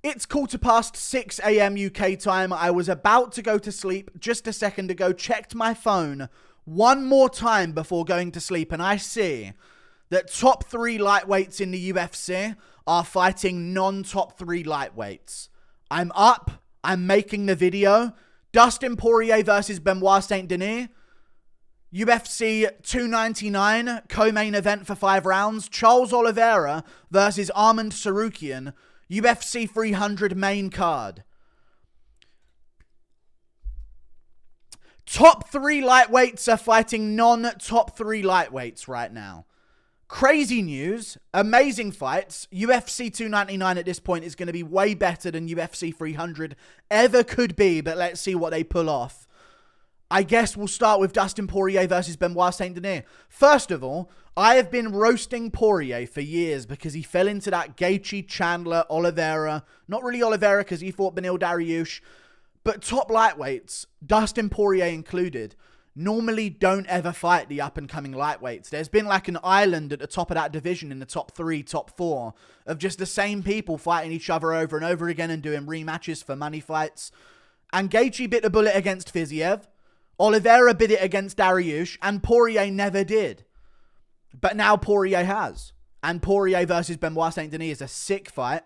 It's 6:15 a.m. UK time. I was about to go to sleep just a second ago, checked my phone one more time before going to sleep, and I see that top 3 lightweights in the UFC are fighting non-top 3 lightweights. I'm up. I'm making the video. Dustin Poirier versus Benoit Saint-Denis. UFC 299, co-main event for 5 rounds. Charles Oliveira versus Arman Tsarukyan. UFC 300 main card. Top 3 lightweights are fighting non-top 3 lightweights right now. Crazy news. Amazing fights. UFC 299 at this point is going to be way better than UFC 300 ever could be, but let's see what they pull off. I guess we'll start with Dustin Poirier versus Benoit Saint-Denis. First of all, I have been roasting Poirier for years because he fell into that Gaethje, Chandler, Oliveira. Not really Oliveira because he fought Beneil Dariush. But top lightweights, Dustin Poirier included, normally don't ever fight the up-and-coming lightweights. There's been like an island at the top of that division in the top 3, top 4 of just the same people fighting each other over and over again and doing rematches for money fights. And Gaethje bit the bullet against Fiziev. Oliveira bid it against Dariush, and Poirier never did. But now Poirier has. And Poirier versus Benoit Saint-Denis is a sick fight.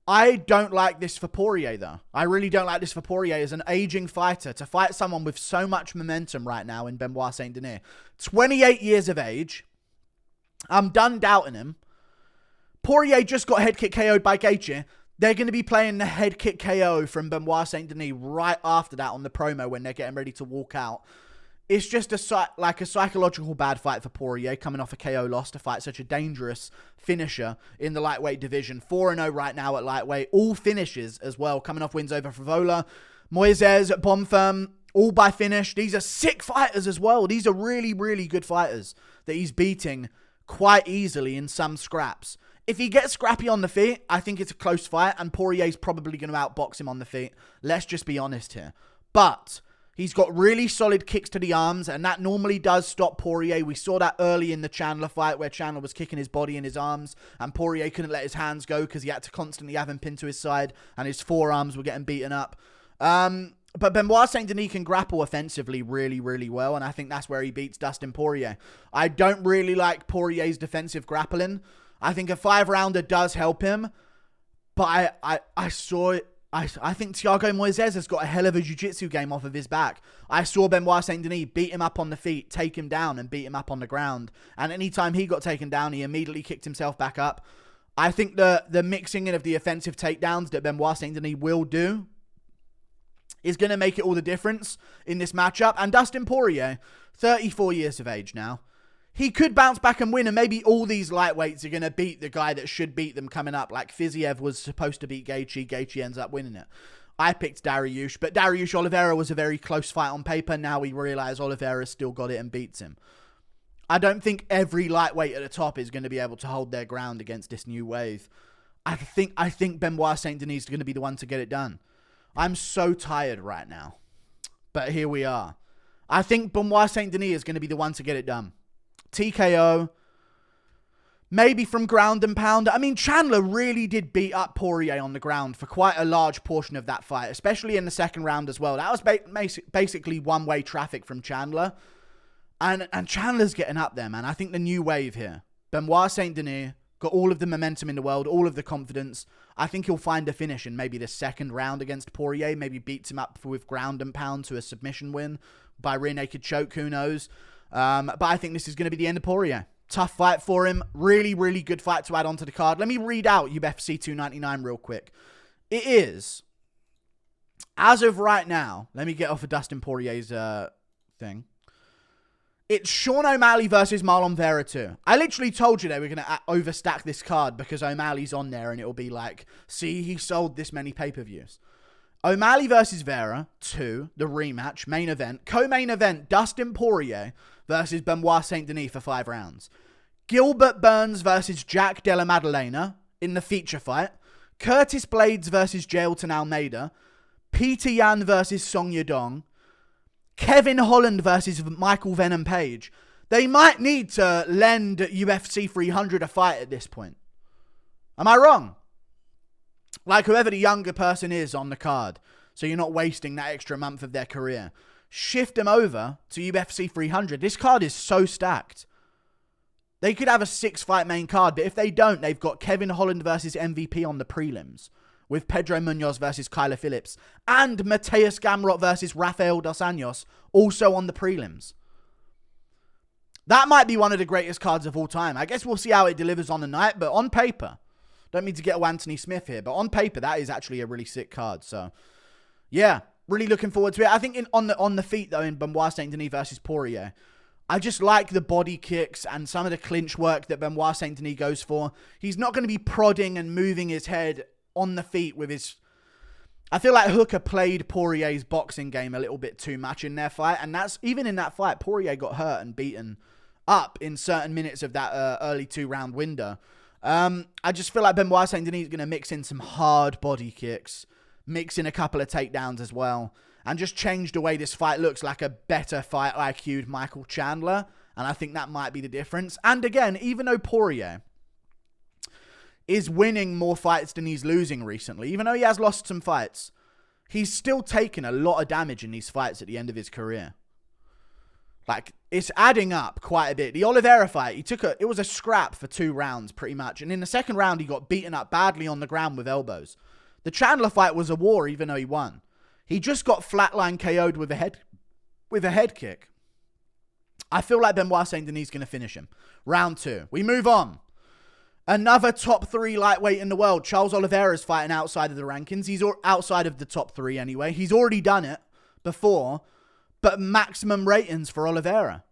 I don't like this for Poirier, though. I really don't like this for Poirier as an aging fighter to fight someone with so much momentum right now in Benoit Saint-Denis. 28 years of age. I'm done doubting him. Poirier just got head kick KO'd by Gaethje. They're going to be playing the head kick KO from Benoit Saint-Denis right after that on the promo when they're getting ready to walk out. It's just a psychological bad fight for Poirier coming off a KO loss to fight such a dangerous finisher in the lightweight division. 4-0 right now at lightweight. All finishes as well, coming off wins over Frivola, Moises, Bonfirm, all by finish. These are sick fighters as well. These are really, really good fighters that he's beating quite easily in some scraps. If he gets scrappy on the feet, I think it's a close fight, and Poirier's probably going to outbox him on the feet. Let's just be honest here. But he's got really solid kicks to the arms, and that normally does stop Poirier. We saw that early in the Chandler fight where Chandler was kicking his body in his arms, and Poirier couldn't let his hands go because he had to constantly have him pinned to his side, and his forearms were getting beaten up. But Benoit Saint-Denis can grapple offensively really, really well, and I think that's where he beats Dustin Poirier. I don't really like Poirier's defensive grappling. I think a 5-rounder does help him, but I think Thiago Moises has got a hell of a jiu-jitsu game off of his back. I saw Benoit Saint-Denis beat him up on the feet, take him down, and beat him up on the ground. And anytime he got taken down, he immediately kicked himself back up. I think the mixing in of the offensive takedowns that Benoit Saint-Denis will do is going to make it all the difference in this matchup. And Dustin Poirier, 34 years of age now. He could bounce back and win, and maybe all these lightweights are going to beat the guy that should beat them coming up. Like Fiziev was supposed to beat Gaethje. Gaethje ends up winning it. I picked Dariush, but Dariush Oliveira was a very close fight on paper. Now we realize Oliveira's still got it and beats him. I don't think every lightweight at the top is going to be able to hold their ground against this new wave. I think Benoit Saint-Denis is going to be the one to get it done. I'm so tired right now, but here we are. I think Benoit Saint-Denis is going to be the one to get it done. TKO, maybe from ground and pound. I mean, Chandler really did beat up Poirier on the ground for quite a large portion of that fight, especially in the second round as well. That was basically one-way traffic from Chandler. And Chandler's getting up there, man. I think the new wave here. Benoit Saint-Denis got all of the momentum in the world, all of the confidence. I think he'll find a finish in maybe the second round against Poirier. Maybe beats him up with ground and pound to a submission win by rear naked choke. Who knows? But I think this is going to be the end of Poirier. Tough fight for him. Really, really good fight to add onto the card. Let me read out UFC 299 real quick. It is, as of right now, let me get off of Dustin Poirier's thing. It's Sean O'Malley versus Marlon Vera 2. I literally told you they were going to overstack this card because O'Malley's on there and it'll be like, see, he sold this many pay-per-views. O'Malley versus Vera 2, the rematch, main event. Co-main event, Dustin Poirier versus Benoit Saint-Denis for 5 rounds. Gilbert Burns versus Jack Della Maddalena in the feature fight. Curtis Blades versus Jailton Almeida. Peter Yan versus Song Yadong. Kevin Holland versus Michael Venom Page. They might need to lend UFC 300 a fight at this point. Am I wrong? like whoever the younger person is on the card, so you're not wasting that extra month of their career, shift them over to UFC 300. This card is so stacked. They could have a 6-fight main card, but if they don't, they've got Kevin Holland versus MVP on the prelims, with Pedro Munoz versus Kyler Phillips, and Mateus Gamrot versus Rafael Dos Anjos also on the prelims. That might be one of the greatest cards of all time. I guess we'll see how it delivers on the night, but on paper, don't mean to get Anthony Smith here, but on paper, that is actually a really sick card. So, yeah, really looking forward to it. I think on the feet, though, in Benoit Saint-Denis versus Poirier, I just like the body kicks and some of the clinch work that Benoit Saint-Denis goes for. He's not going to be prodding and moving his head on the feet with his... I feel like Hooker played Poirier's boxing game a little bit too much in their fight, and that's even in that fight, Poirier got hurt and beaten up in certain minutes of that early 2-round window. I just feel like Benoit Saint-Denis is going to mix in some hard body kicks, mix in a couple of takedowns as well, and just change the way this fight looks, like a better fight IQ'd Michael Chandler, and I think that might be the difference. And again, even though Poirier is winning more fights than he's losing recently, even though he has lost some fights, he's still taken a lot of damage in these fights at the end of his career. Like, it's adding up quite a bit. The Oliveira fight, it was a scrap for 2 rounds, pretty much. And in the second round, he got beaten up badly on the ground with elbows. The Chandler fight was a war, even though he won. He just got flatline KO'd with a head kick. I feel like Benoit Saint-Denis is going to finish him. Round 2. We move on. Another top 3 lightweight in the world. Charles Oliveira is fighting outside of the rankings. He's outside of the top 3 anyway. He's already done it before. But maximum ratings for Oliveira.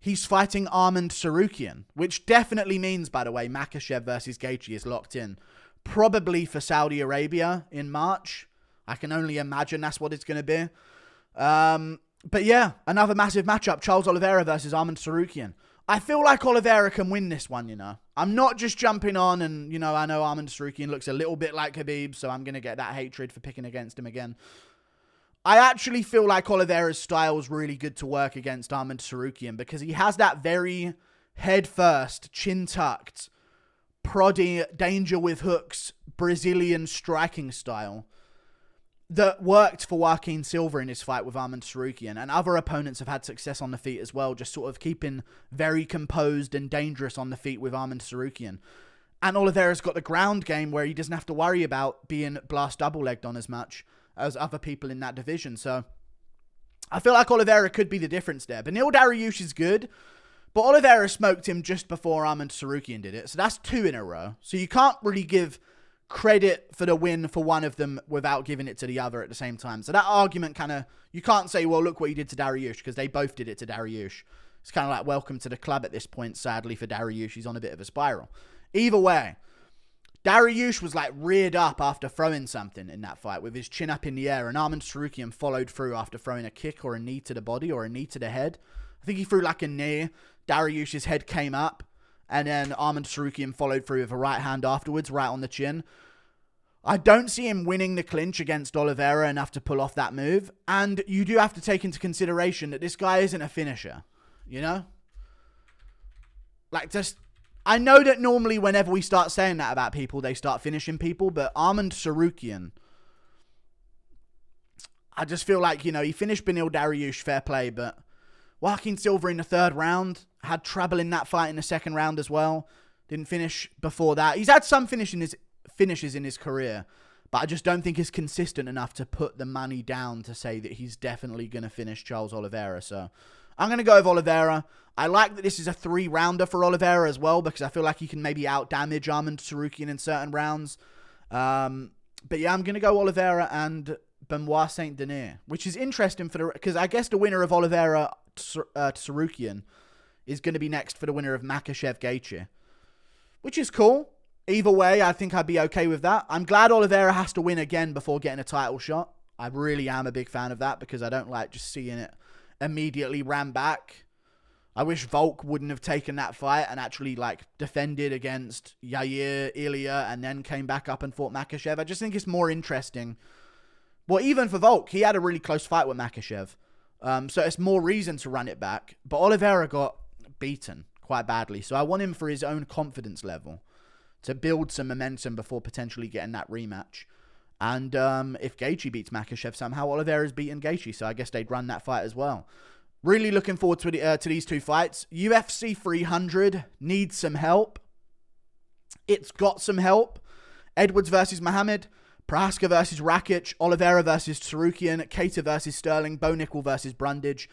He's fighting Arman Tsarukyan, which definitely means, by the way, Makhachev versus Gaethje is locked in. Probably for Saudi Arabia in March. I can only imagine that's what it's going to be. But yeah, another massive matchup. Charles Oliveira versus Arman Tsarukyan. I feel like Oliveira can win this one, you know. I'm not just jumping on and, you know, I know Arman Tsarukyan looks a little bit like Khabib, so I'm going to get that hatred for picking against him again. I actually feel like Oliveira's style is really good to work against Arman Tsarukyan because he has that very head-first, chin-tucked, prodding, danger with hooks, Brazilian striking style that worked for Joaquin Silva in his fight with Arman Tsarukyan, and other opponents have had success on the feet as well, just sort of keeping very composed and dangerous on the feet with Arman Tsarukyan. And Oliveira's got the ground game where he doesn't have to worry about being blast double-legged on as much as other people in that division. So I feel like Oliveira could be the difference there. Beneil Dariush is good, but Oliveira smoked him just before Arman Tsarukyan did it. So that's 2 in a row. So you can't really give credit for the win for one of them without giving it to the other at the same time. So that argument kind of, you can't say, well, look what he did to Dariush, because they both did it to Dariush. It's kind of like welcome to the club at this point, sadly, for Dariush. He's on a bit of a spiral. Either way, Dariush was like reared up after throwing something in that fight with his chin up in the air, and Arman Tsarukyan followed through after throwing a kick or a knee to the body or a knee to the head. I think he threw like a knee. Dariush's head came up, and then Arman Tsarukyan followed through with a right hand afterwards, right on the chin. I don't see him winning the clinch against Oliveira enough to pull off that move, and you do have to take into consideration that this guy isn't a finisher, you know? Like, just... I know that normally whenever we start saying that about people, they start finishing people, but Arman Tsarukyan, I just feel like, you know, he finished Beneil Dariush, fair play, but Joaquin Silva in the 3rd round, had trouble in that fight in the 2nd round as well, didn't finish before that. He's had some finishes in his career, but I just don't think he's consistent enough to put the money down to say that he's definitely going to finish Charles Oliveira, so I'm going to go with Oliveira. I like that this is a 3-rounder for Oliveira as well, because I feel like he can maybe out-damage Arman Tsarukyan in certain rounds. But yeah, I'm going to go Oliveira and Benoit Saint-Denis, which is interesting because I guess the winner of Oliveira Tsarukyan is going to be next for the winner of Makhachev Gaethje, which is cool. Either way, I think I'd be okay with that. I'm glad Oliveira has to win again before getting a title shot. I really am a big fan of that because I don't like just seeing it immediately ran back. I wish Volk wouldn't have taken that fight and actually like defended against Yair, Ilya, and then came back up and fought Makhachev. I just think it's more interesting. Well, even for Volk, he had a really close fight with Makhachev. So it's more reason to run it back. But Oliveira got beaten quite badly. So I want him for his own confidence level to build some momentum before potentially getting that rematch. And if Gaethje beats Makhachev somehow, Oliveira's beaten Gaethje, so I guess they'd run that fight as well. Really looking forward to these two fights. UFC 300 needs some help. It's got some help. Edwards versus Muhammad, Prohaska versus Rakic, Oliveira versus Tsarukyan, Keita versus Sterling, Bo Nickel versus Brundage,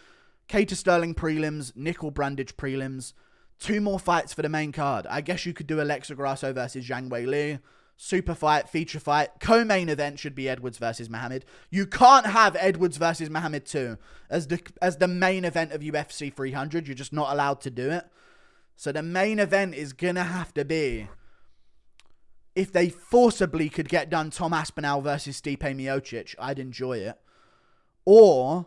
Keita Sterling prelims, Nickel Brundage prelims. 2 more fights for the main card. I guess you could do Alexa Grasso versus Zhang Weili. Super fight, feature fight. Co-main event should be Edwards versus Muhammad. You can't have Edwards versus Muhammad 2 as the main event of UFC 300. You're just not allowed to do it. So the main event is going to have to be, if they forcibly could get done Tom Aspinall versus Stipe Miocic, I'd enjoy it. Or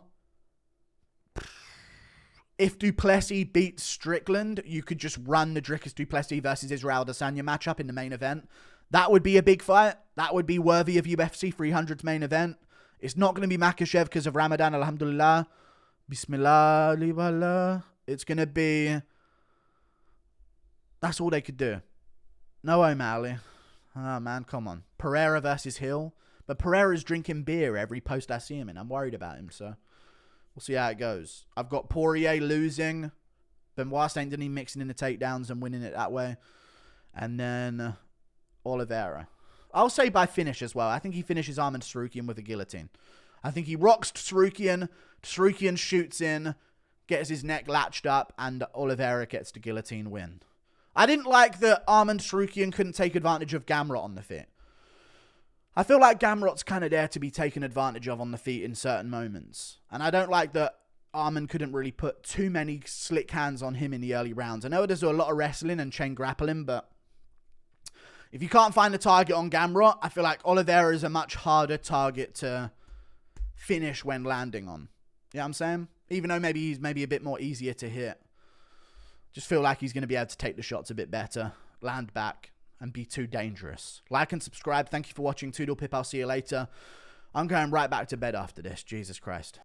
if Duplessis beats Strickland, you could just run the Dricus Duplessis versus Israel Adesanya matchup in the main event. That would be a big fight. That would be worthy of UFC 300's main event. It's not going to be Makhachev because of Ramadan, alhamdulillah. Bismillah, liwallah. It's going to be... That's all they could do. No O'Malley. Oh, man, come on. Pereira versus Hill. But Pereira's drinking beer every post I see him in. I'm worried about him, so we'll see how it goes. I've got Poirier losing. Benoit Saint-Denis mixing in the takedowns and winning it that way. And then Oliveira. I'll say by finish as well. I think he finishes Arman Tsarukyan with a guillotine. I think he rocks Tsarukyan. Tsarukyan shoots in, gets his neck latched up, and Oliveira gets the guillotine win. I didn't like that Arman Tsarukyan couldn't take advantage of Gamrot on the feet. I feel like Gamrot's kind of there to be taken advantage of on the feet in certain moments. And I don't like that Arman couldn't really put too many slick hands on him in the early rounds. I know there's a lot of wrestling and chain grappling, but if you can't find the target on Gamrot, I feel like Oliveira is a much harder target to finish when landing on. You know what I'm saying? Even though maybe he's a bit more easier to hit. Just feel like he's going to be able to take the shots a bit better, land back, and be too dangerous. Like and subscribe. Thank you for watching. Toodle Pip. I'll see you later. I'm going right back to bed after this. Jesus Christ.